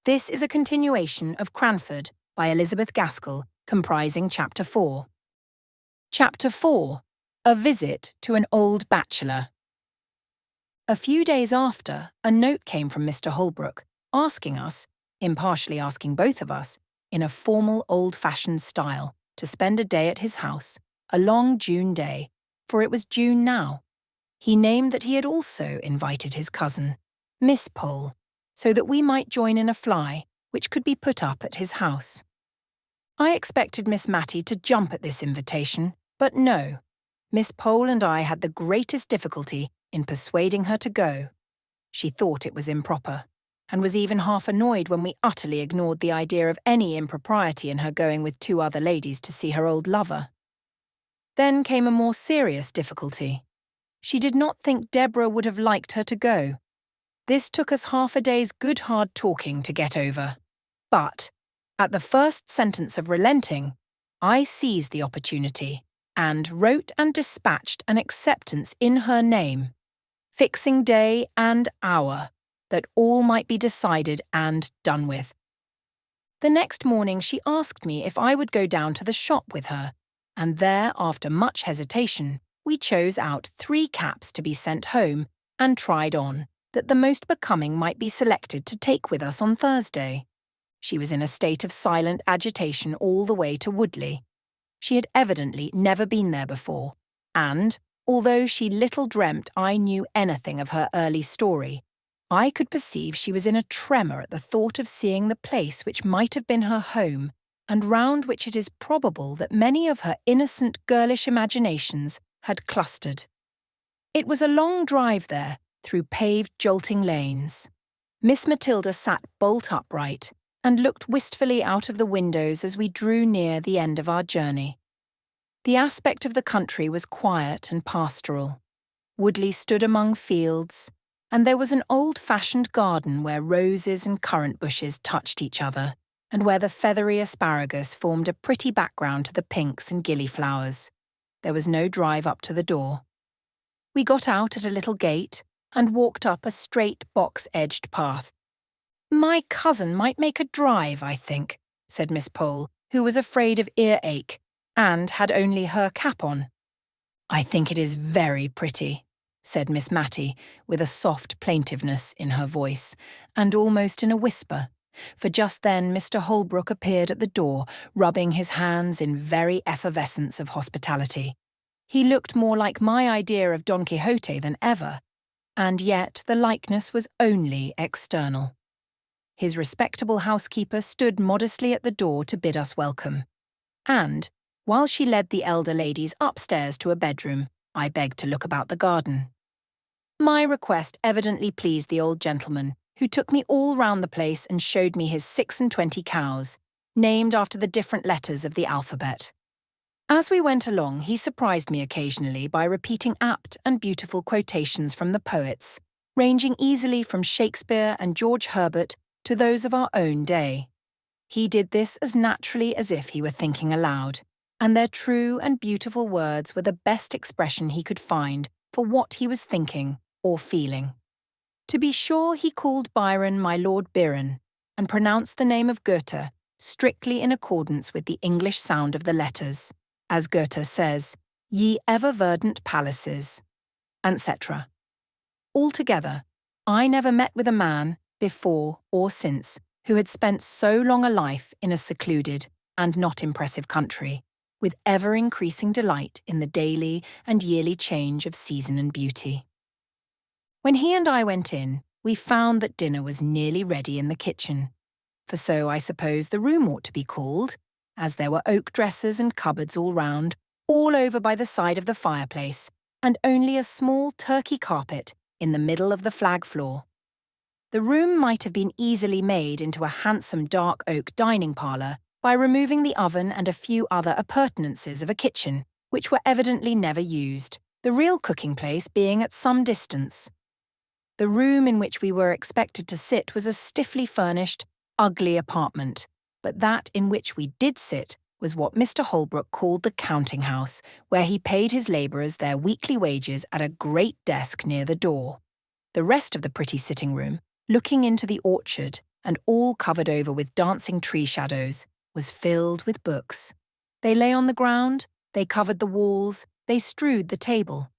This is a continuation of Cranford by Elizabeth Gaskell, comprising Chapter 4. Chapter 4. A Visit to an Old Bachelor. A few days after, a note came from Mr. Holbrook, asking us, impartially asking both of us, in a formal old-fashioned style, to spend a day at his house, a long June day, for it was June now. He named that he had also invited his cousin, Miss Pole, so that we might join in a fly, which could be put up at his house. I expected Miss Matty to jump at this invitation, but no. Miss Pole and I had the greatest difficulty in persuading her to go. She thought it was improper, and was even half annoyed when we utterly ignored the idea of any impropriety in her going with 2 other ladies to see her old lover. Then came a more serious difficulty. She did not think Deborah would have liked her to go. This took us half a day's good hard talking to get over. But, at the first sentence of relenting, I seized the opportunity and wrote and dispatched an acceptance in her name, fixing day and hour, that all might be decided and done with. The next morning she asked me if I would go down to the shop with her, and there, after much hesitation, we chose out 3 caps to be sent home and tried on, that the most becoming might be selected to take with us on Thursday. She was in a state of silent agitation all the way to Woodley. She had evidently never been there before, and, although she little dreamt I knew anything of her early story, I could perceive she was in a tremor at the thought of seeing the place which might have been her home, and round which it is probable that many of her innocent girlish imaginations had clustered. It was a long drive there, through paved jolting lanes. Miss Matilda sat bolt upright, and looked wistfully out of the windows as we drew near the end of our journey. The aspect of the country was quiet and pastoral. Woodley stood among fields, and there was an old-fashioned garden where roses and currant bushes touched each other, and where the feathery asparagus formed a pretty background to the pinks and gillyflowers. There was no drive up to the door. We got out at a little gate and walked up a straight box-edged path. "My cousin might make a drive, I think," said Miss Pole, who was afraid of earache, and had only her cap on. "I think it is very pretty," said Miss Matty, with a soft plaintiveness in her voice, and almost in a whisper, for just then Mr. Holbrook appeared at the door, rubbing his hands in very effervescence of hospitality. He looked more like my idea of Don Quixote than ever, and yet the likeness was only external. His respectable housekeeper stood modestly at the door to bid us welcome, and, while she led the elder ladies upstairs to a bedroom, I begged to look about the garden. My request evidently pleased the old gentleman, who took me all round the place and showed me his 26 cows, named after the different letters of the alphabet. As we went along, he surprised me occasionally by repeating apt and beautiful quotations from the poets, ranging easily from Shakespeare and George Herbert to those of our own day. He did this as naturally as if he were thinking aloud, and their true and beautiful words were the best expression he could find for what he was thinking or feeling. To be sure, he called Byron my Lord Byron, and pronounced the name of Goethe strictly in accordance with the English sound of the letters, as Goethe says, "Ye ever verdant palaces," etc. Altogether, I never met with a man, before or since, who had spent so long a life in a secluded and not impressive country, with ever-increasing delight in the daily and yearly change of season and beauty. When he and I went in, we found that dinner was nearly ready in the kitchen, for so I suppose the room ought to be called, as there were oak dressers and cupboards all round, all over by the side of the fireplace, and only a small Turkey carpet in the middle of the flag floor. The room might have been easily made into a handsome dark oak dining parlour by removing the oven and a few other appurtenances of a kitchen, which were evidently never used, the real cooking place being at some distance. The room in which we were expected to sit was a stiffly furnished, ugly apartment, but that in which we did sit was what Mr. Holbrook called the counting-house, where he paid his labourers their weekly wages at a great desk near the door. The rest of the pretty sitting-room, looking into the orchard and all covered over with dancing tree shadows, was filled with books. They lay on the ground, they covered the walls, they strewed the table.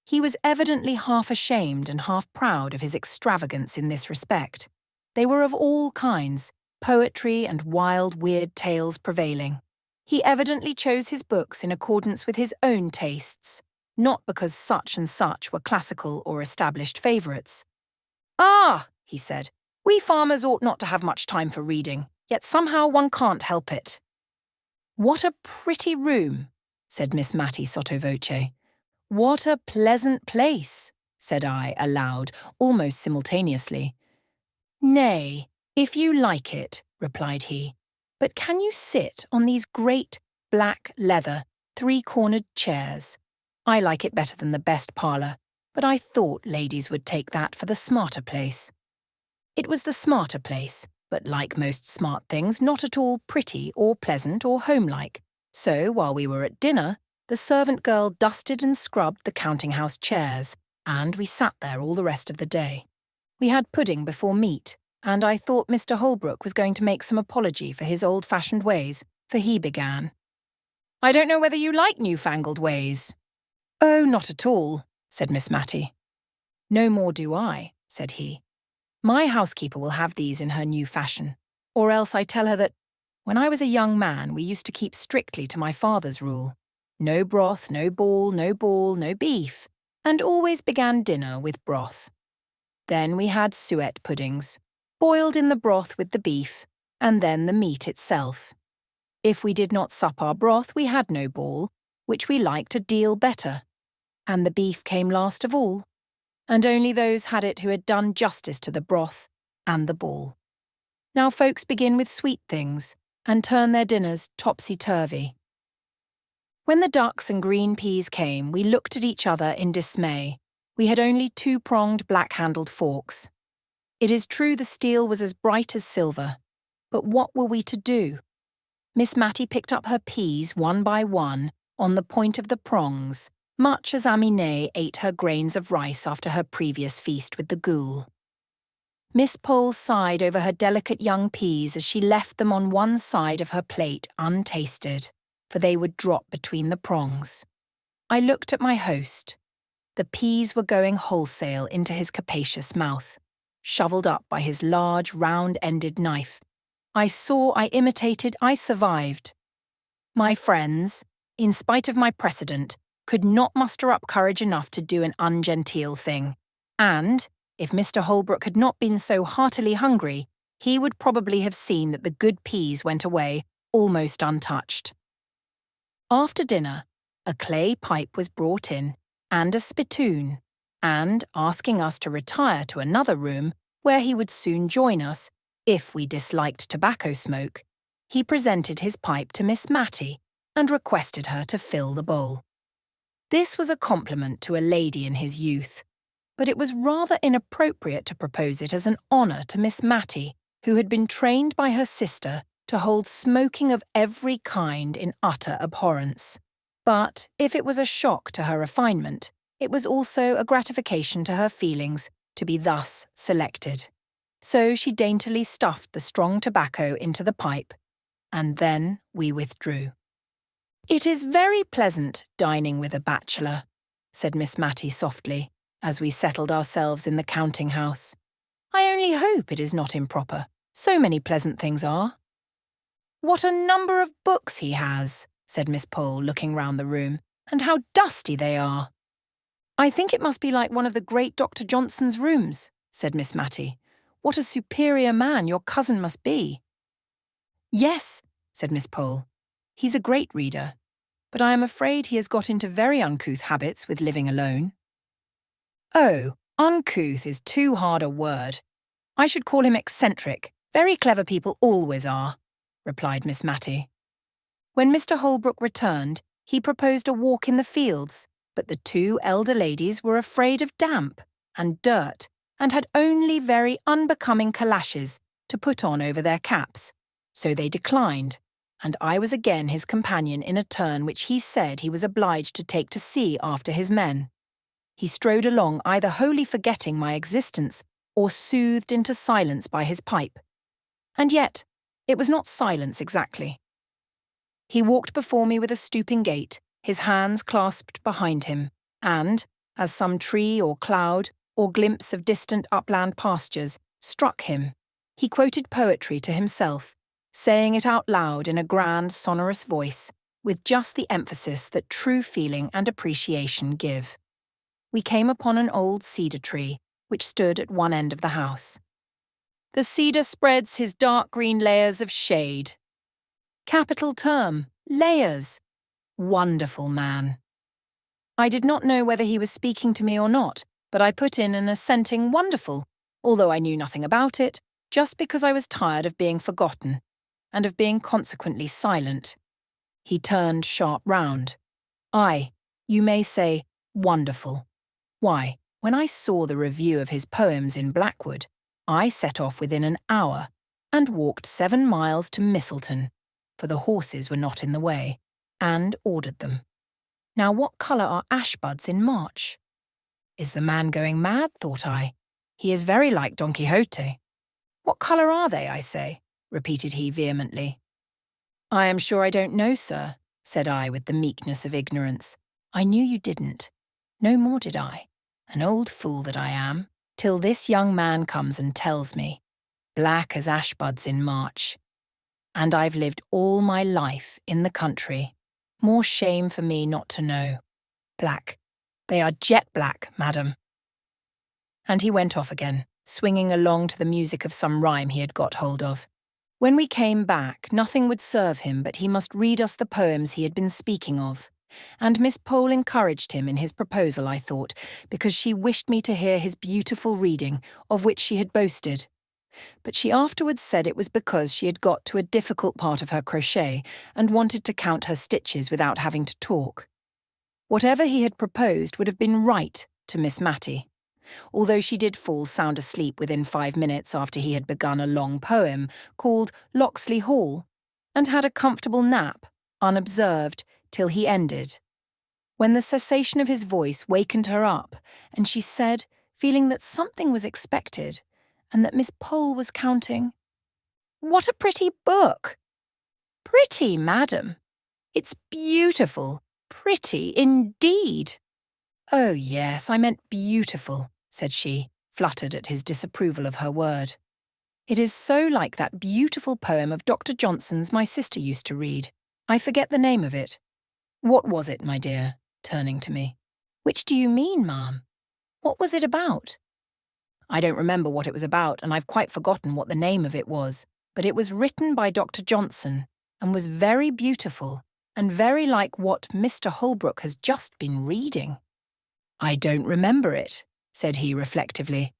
He was evidently half ashamed and half proud of his extravagance in this respect. They were of all kinds, poetry and wild, weird tales prevailing. He evidently chose his books in accordance with his own tastes, not because such and such were classical or established favourites. "Ah," he said, "we farmers ought not to have much time for reading, yet somehow one can't help it." "What a pretty room," said Miss Matty sotto voce. "What a pleasant place," said I aloud, almost simultaneously. "Nay, if you like it," replied he, "but can you sit on these great, black leather, three-cornered chairs? I like it better than the best parlour, but I thought ladies would take that for the smarter place." It was the smarter place, but like most smart things, not at all pretty or pleasant or homelike. So, while we were at dinner, the servant girl dusted and scrubbed the counting-house chairs, and we sat there all the rest of the day. We had pudding before meat, and I thought Mr. Holbrook was going to make some apology for his old-fashioned ways, for he began. "I don't know whether you like newfangled ways." "Oh, not at all," said Miss Matty. "No more do I," said he. "My housekeeper will have these in her new fashion, or else I tell her that, when I was a young man, we used to keep strictly to my father's rule. No broth, no ball, no beef, and always began dinner with broth. Then we had suet puddings, boiled in the broth with the beef, and then the meat itself. If we did not sup our broth, we had no ball, which we liked a deal better, and the beef came last of all, and only those had it who had done justice to the broth and the ball. Now folks begin with sweet things, and turn their dinners topsy-turvy. When the ducks and green peas came, we looked at each other in dismay. We had only two-pronged black-handled forks. It is true the steel was as bright as silver, but what were we to do? Miss Matty picked up her peas one by one on the point of the prongs, much as Aminé ate her grains of rice after her previous feast with the ghoul. Miss Pole sighed over her delicate young peas as she left them on one side of her plate untasted, for they would drop between the prongs. I looked at my host. The peas were going wholesale into his capacious mouth, shovelled up by his large, round-ended knife. I saw, I imitated, I survived. My friends, in spite of my precedent, could not muster up courage enough to do an ungenteel thing, and, if Mr. Holbrook had not been so heartily hungry, he would probably have seen that the good peas went away almost untouched. After dinner, a clay pipe was brought in, and a spittoon, and, asking us to retire to another room, where he would soon join us, if we disliked tobacco smoke, he presented his pipe to Miss Matty, and requested her to fill the bowl. This was a compliment to a lady in his youth, but it was rather inappropriate to propose it as an honour to Miss Matty, who had been trained by her sister to hold smoking of every kind in utter abhorrence. But if it was a shock to her refinement, it was also a gratification to her feelings to be thus selected. So she daintily stuffed the strong tobacco into the pipe, and then we withdrew. "It is very pleasant dining with a bachelor," said Miss Matty softly, as we settled ourselves in the counting-house. "I only hope it is not improper. So many pleasant things are." "What a number of books he has," said Miss Pole, looking round the room, "and how dusty they are." "I think it must be like one of the great Dr. Johnson's rooms," said Miss Matty. "What a superior man your cousin must be." "Yes," said Miss Pole. "He's a great reader, but I am afraid he has got into very uncouth habits with living alone." "Oh, uncouth is too hard a word. I should call him eccentric. Very clever people always are," replied Miss Matty. When Mr. Holbrook returned, he proposed a walk in the fields, but the two elder ladies were afraid of damp and dirt, and had only very unbecoming calashes to put on over their caps, so they declined, and I was again his companion in a turn which he said he was obliged to take to see after his men. He strode along either wholly forgetting my existence or soothed into silence by his pipe, And yet, it was not silence exactly. He walked before me with a stooping gait, his hands clasped behind him, and, as some tree or cloud or glimpse of distant upland pastures struck him, he quoted poetry to himself, saying it out loud in a grand, sonorous voice, with just the emphasis that true feeling and appreciation give. We came upon an old cedar tree, which stood at one end of the house. The cedar spreads his dark green layers of shade. Capital term, layers. Wonderful man. I did not know whether he was speaking to me or not, but I put in an assenting wonderful, although I knew nothing about it, just because I was tired of being forgotten, and of being consequently silent. He turned sharp round. You may say, wonderful. Why, when I saw the review of his poems in Blackwood, I set off within an hour, and walked 7 miles to Misselton, for the horses were not in the way, and ordered them. Now what colour are ash buds in March? Is the man going mad, thought I. He is very like Don Quixote. What colour are they, I say? Repeated he vehemently. I am sure I don't know, sir, said I with the meekness of ignorance. I knew you didn't. No more did I, an old fool that I am, till this young man comes and tells me, black as ash buds in March. And I've lived all my life in the country. More shame for me not to know. Black. They are jet black, madam. And he went off again, swinging along to the music of some rhyme he had got hold of. When we came back, nothing would serve him but he must read us the poems he had been speaking of. And Miss Pole encouraged him in his proposal, I thought, because she wished me to hear his beautiful reading, of which she had boasted. But she afterwards said it was because she had got to a difficult part of her crochet and wanted to count her stitches without having to talk. Whatever he had proposed would have been right to Miss Matty, although she did fall sound asleep within 5 minutes after he had begun a long poem called Locksley Hall, and had a comfortable nap, unobserved, till he ended, when the cessation of his voice wakened her up, and she said, feeling that something was expected, and that Miss Pole was counting, "What a pretty book!" "Pretty, madam? It's beautiful, pretty indeed." "Oh, yes, I meant beautiful," said she, fluttered at his disapproval of her word. "It is so like that beautiful poem of Dr. Johnson's my sister used to read. I forget the name of it." "What was it, my dear?" turning to me. "Which do you mean, ma'am? What was it about?" "I don't remember what it was about, and I've quite forgotten what the name of it was, but it was written by Dr. Johnson, and was very beautiful, and very like what Mr. Holbrook has just been reading." "I don't remember it," said he reflectively,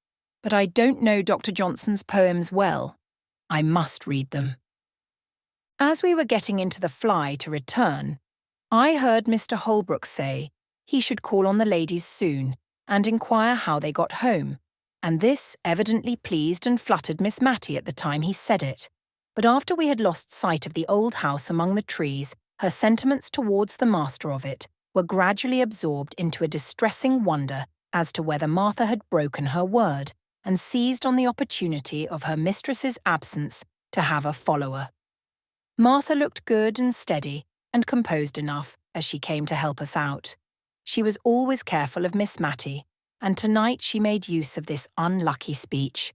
"but I don't know Dr. Johnson's poems well. I must read them." As we were getting into the fly to return, I heard Mr. Holbrook say he should call on the ladies soon and inquire how they got home, and this evidently pleased and fluttered Miss Matty at the time he said it. But after we had lost sight of the old house among the trees, her sentiments towards the master of it were gradually absorbed into a distressing wonder as to whether Martha had broken her word and seized on the opportunity of her mistress's absence to have a follower. Martha looked good and steady and composed enough as she came to help us out. She was always careful of Miss Matty, and tonight she made use of this unlucky speech.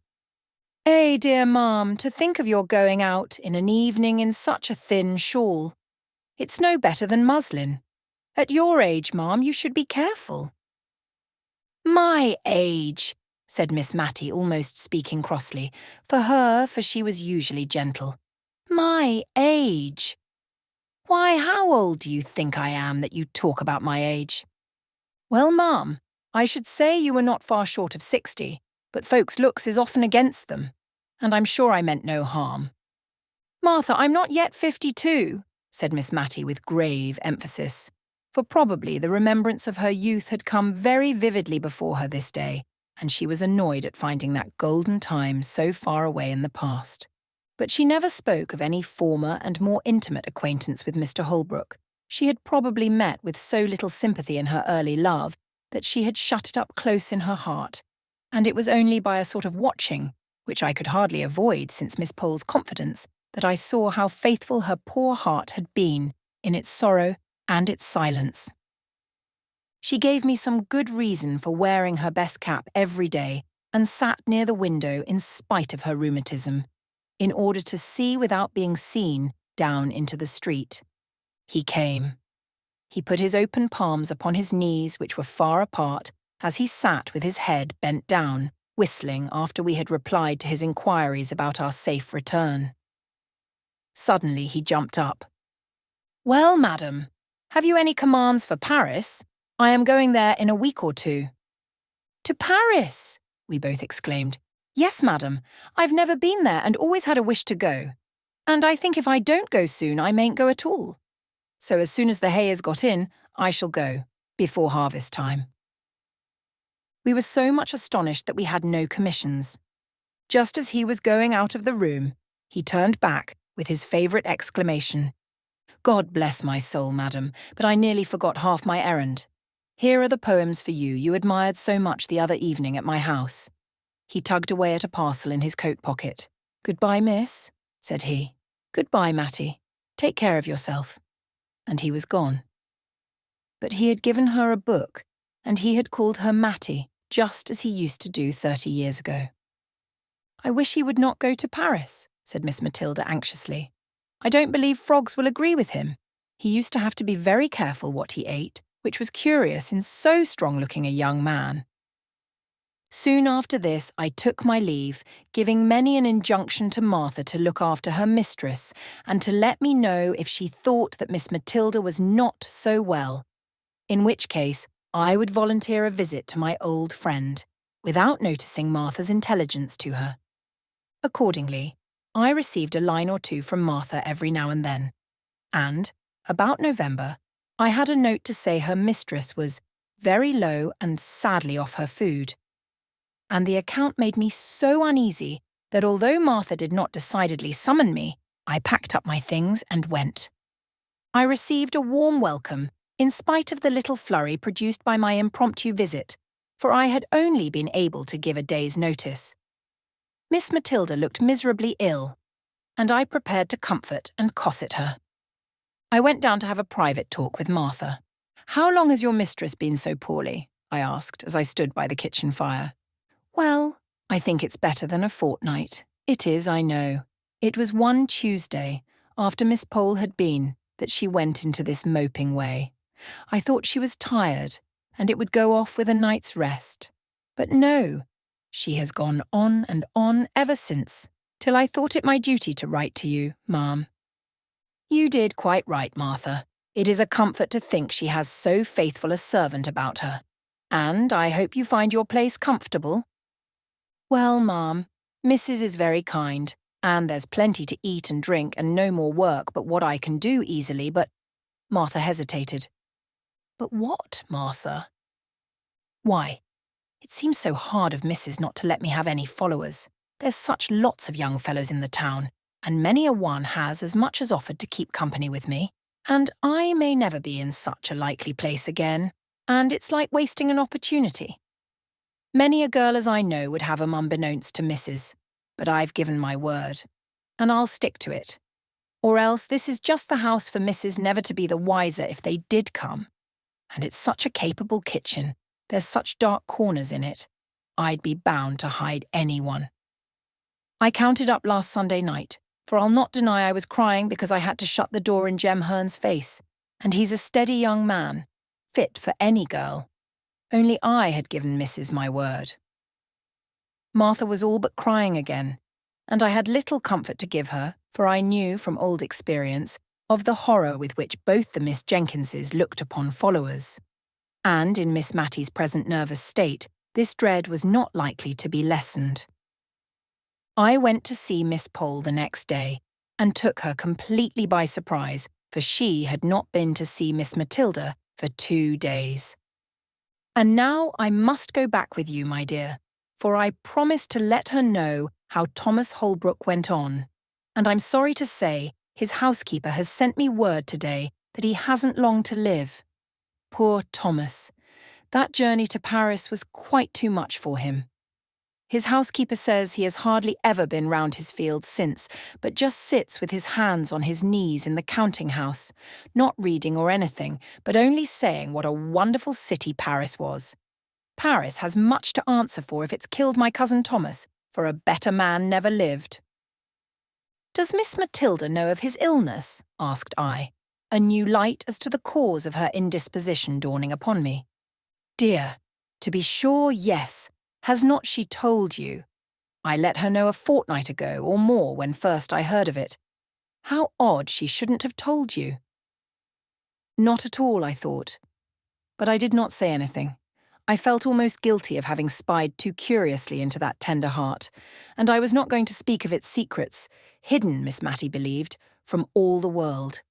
Dear ma'am, to think of your going out in an evening in such a thin shawl. It's no better than muslin. At your age, ma'am, you should be careful." "My age," said Miss Matty, almost speaking crossly, for she was usually gentle. "My age. Why, how old do you think I am that you talk about my age?" "Well, ma'am, I should say you were not far short of 60, but folks' looks is often against them, and I'm sure I meant no harm." "Martha, I'm not yet 52, said Miss Matty with grave emphasis, for probably the remembrance of her youth had come very vividly before her this day, and she was annoyed at finding that golden time so far away in the past. But she never spoke of any former and more intimate acquaintance with Mr. Holbrook. She had probably met with so little sympathy in her early love that she had shut it up close in her heart, and it was only by a sort of watching, which I could hardly avoid since Miss Pole's confidence that I saw how faithful her poor heart had been in its sorrow and its silence. She gave me some good reason for wearing her best cap every day and sat near the window in spite of her rheumatism, in order to see without being seen down into the street. He came. He put his open palms upon his knees, which were far apart, as he sat with his head bent down, whistling after we had replied to his inquiries about our safe return. Suddenly he jumped up. "Well, madam, have you any commands for Paris? I am going there in a week or two." "To Paris?" we both exclaimed. "Yes, madam. I've never been there and always had a wish to go. And I think if I don't go soon, I mayn't go at all. So as soon as the hay is got in, I shall go, before harvest time." We were so much astonished that we had no commissions. Just as he was going out of the room, he turned back with his favourite exclamation. "God bless my soul, madam, but I nearly forgot half my errand. Here are the poems for you you admired so much the other evening at my house." He tugged away at a parcel in his coat pocket. "Goodbye, miss," said he. "Goodbye, Matty. Take care of yourself." And he was gone. But he had given her a book, and he had called her Matty, just as he used to do 30 years ago. "I wish he would not go to Paris," said Miss Matilda anxiously. "I don't believe frogs will agree with him. He used to have to be very careful what he ate, which was curious in so strong-looking a young man." Soon after this I took my leave, giving many an injunction to Martha to look after her mistress, and to let me know if she thought that Miss Matilda was not so well, in which case I would volunteer a visit to my old friend, without noticing Martha's intelligence to her. Accordingly, I received a line or two from Martha every now and then, and, about November, I had a note to say her mistress was very low and sadly off her food. And the account made me so uneasy that although Martha did not decidedly summon me, I packed up my things and went. I received a warm welcome, in spite of the little flurry produced by my impromptu visit, for I had only been able to give a day's notice. Miss Matilda looked miserably ill, and I prepared to comfort and cosset her. I went down to have a private talk with Martha. "How long has your mistress been so poorly?" I asked as I stood by the kitchen fire. "Well, I think it's better than a fortnight. It is, I know. It was one Tuesday, after Miss Pole had been, that she went into this moping way. I thought she was tired, and it would go off with a night's rest. But no, she has gone on and on ever since, till I thought it my duty to write to you, ma'am." "You did quite right, Martha. It is a comfort to think she has so faithful a servant about her. And I hope you find your place comfortable." "Well, ma'am, Mrs. is very kind, and there's plenty to eat and drink and no more work but what I can do easily, but—" Martha hesitated. "But what, Martha?" "Why, it seems so hard of Mrs. not to let me have any followers. There's such lots of young fellows in the town, and many a one has as much as offered to keep company with me, and I may never be in such a likely place again, and it's like wasting an opportunity. Many a girl as I know would have 'em unbeknownst to Mrs., but I've given my word, and I'll stick to it. Or else this is just the house for Mrs. never to be the wiser if they did come. And it's such a capable kitchen, there's such dark corners in it, I'd be bound to hide anyone. I counted up last Sunday night, for I'll not deny I was crying because I had to shut the door in Jem Hearn's face, and he's a steady young man, fit for any girl. Only I had given Mrs. my word." Martha was all but crying again, and I had little comfort to give her, for I knew from old experience of the horror with which both the Miss Jenkinses looked upon followers. And in Miss Matty's present nervous state, this dread was not likely to be lessened. I went to see Miss Pole the next day, and took her completely by surprise, for she had not been to see Miss Matilda for 2 days. "And now I must go back with you, my dear, for I promised to let her know how Thomas Holbrook went on, and I'm sorry to say his housekeeper has sent me word today that he hasn't long to live. Poor Thomas! That journey to Paris was quite too much for him. His housekeeper says he has hardly ever been round his fields since, but just sits with his hands on his knees in the counting-house, not reading or anything, but only saying what a wonderful city Paris was. Paris has much to answer for if it's killed my cousin Thomas, for a better man never lived. Does Miss Matilda know of his illness? Asked I, a new light as to the cause of her indisposition dawning upon me. Dear, to be sure, yes. Has not she told you? I let her know a fortnight ago or more when first I heard of it. How odd she shouldn't have told you. Not at all, I thought. But I did not say anything. I felt almost guilty of having spied too curiously into that tender heart, and I was not going to speak of its secrets, hidden, Miss Matty believed, from all the world.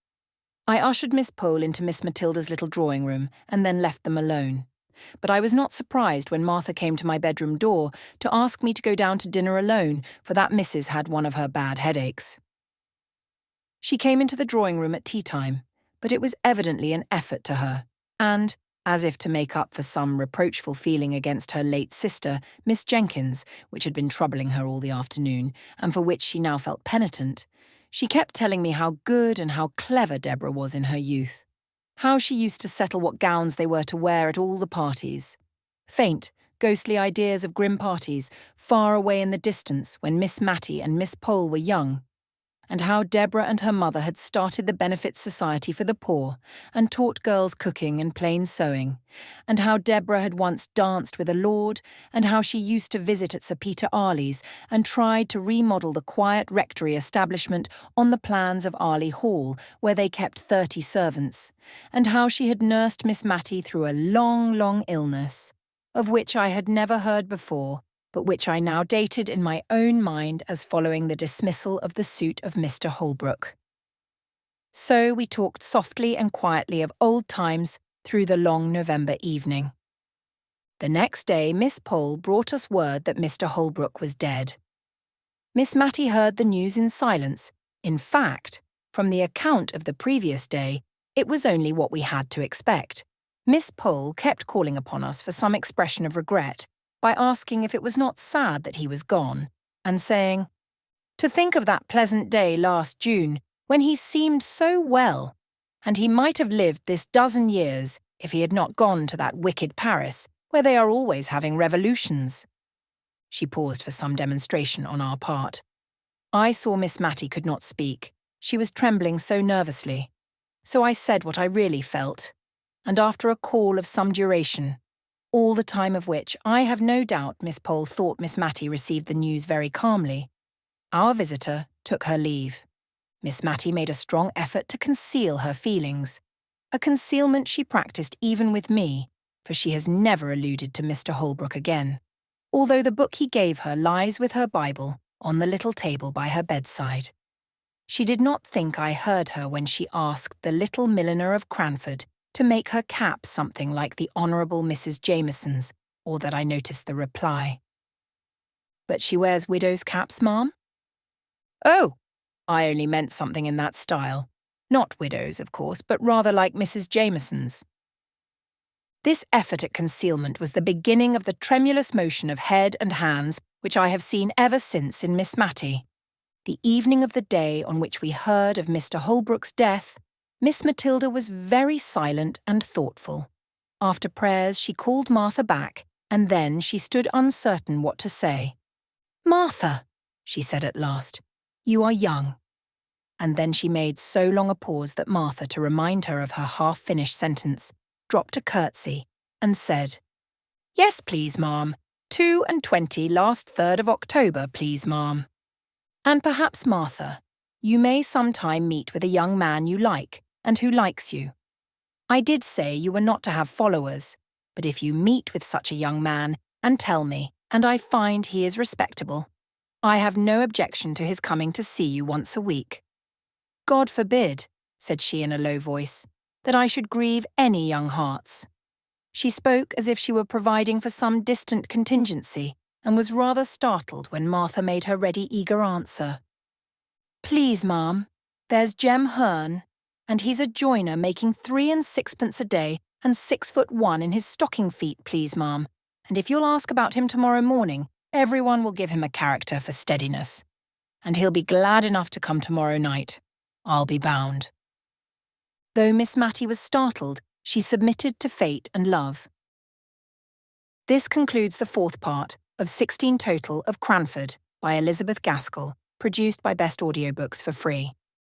I ushered Miss Pole into Miss Matilda's little drawing-room and then left them alone. But I was not surprised when Martha came to my bedroom door to ask me to go down to dinner alone, for that missus had one of her bad headaches. She came into the drawing-room at tea-time, but it was evidently an effort to her, and, as if to make up for some reproachful feeling against her late sister, Miss Jenkins, which had been troubling her all the afternoon, and for which she now felt penitent, she kept telling me how good and how clever Deborah was in her youth. How she used to settle what gowns they were to wear at all the parties. Faint, ghostly ideas of grim parties, far away in the distance when Miss Matty and Miss Pole were young. And how Deborah and her mother had started the Benefit Society for the Poor and taught girls cooking and plain sewing, and how Deborah had once danced with a lord, and how she used to visit at Sir Peter Arley's and tried to remodel the quiet rectory establishment on the plans of Arley Hall, where they kept 30 servants, and how she had nursed Miss Matty through a long, long illness, of which I had never heard before, but which I now dated in my own mind as following the dismissal of the suit of Mr. Holbrook. So we talked softly and quietly of old times through the long November evening. The next day Miss Pole brought us word that Mr. Holbrook was dead. Miss Matty heard the news in silence. In fact, from the account of the previous day, it was only what we had to expect. Miss Pole kept calling upon us for some expression of regret, by asking if it was not sad that he was gone, and saying, "To think of that pleasant day last June, when he seemed so well, and he might have lived this dozen years if he had not gone to that wicked Paris, where they are always having revolutions." She paused for some demonstration on our part. I saw Miss Matty could not speak. She was trembling so nervously. So I said what I really felt, and after a call of some duration, all the time of which I have no doubt Miss Pole thought Miss Matty received the news very calmly, our visitor took her leave. Miss Matty made a strong effort to conceal her feelings, a concealment she practised even with me, for she has never alluded to Mr. Holbrook again, although the book he gave her lies with her Bible on the little table by her bedside. She did not think I heard her when she asked the little milliner of Cranford to make her cap something like the Honourable Mrs. Jameson's, or that I noticed the reply. "But she wears widow's caps, ma'am?" "Oh, I only meant something in that style. Not widows, of course, but rather like Mrs. Jameson's." This effort at concealment was the beginning of the tremulous motion of head and hands which I have seen ever since in Miss Matty. The evening of the day on which we heard of Mr. Holbrook's death, Miss Matilda was very silent and thoughtful. After prayers she called Martha back, and then she stood uncertain what to say. "Martha," she said at last, "you are young." And then she made so long a pause that Martha, to remind her of her half-finished sentence, dropped a curtsy and said, "Yes, please, ma'am. 22 last 3rd of October, please, ma'am. And perhaps, Martha, you may some time meet with a young man you like, and who likes you. I did say you were not to have followers, but if you meet with such a young man and tell me, and I find he is respectable, I have no objection to his coming to see you once a week. God forbid," said she in a low voice, "that I should grieve any young hearts." She spoke as if she were providing for some distant contingency, and was rather startled when Martha made her ready eager answer. "Please, ma'am, there's Jem Hearn, and he's a joiner making 3 and 6pence a day and 6'1" in his stocking feet, please, ma'am, and if you'll ask about him tomorrow morning, Everyone will give him a character for steadiness, and he'll be glad enough to come tomorrow night, I'll be bound." Though Miss Matty was startled, she submitted to fate and love. This concludes the fourth part of 16 total of Cranford by Elizabeth Gaskell, produced by Best Audiobooks for free.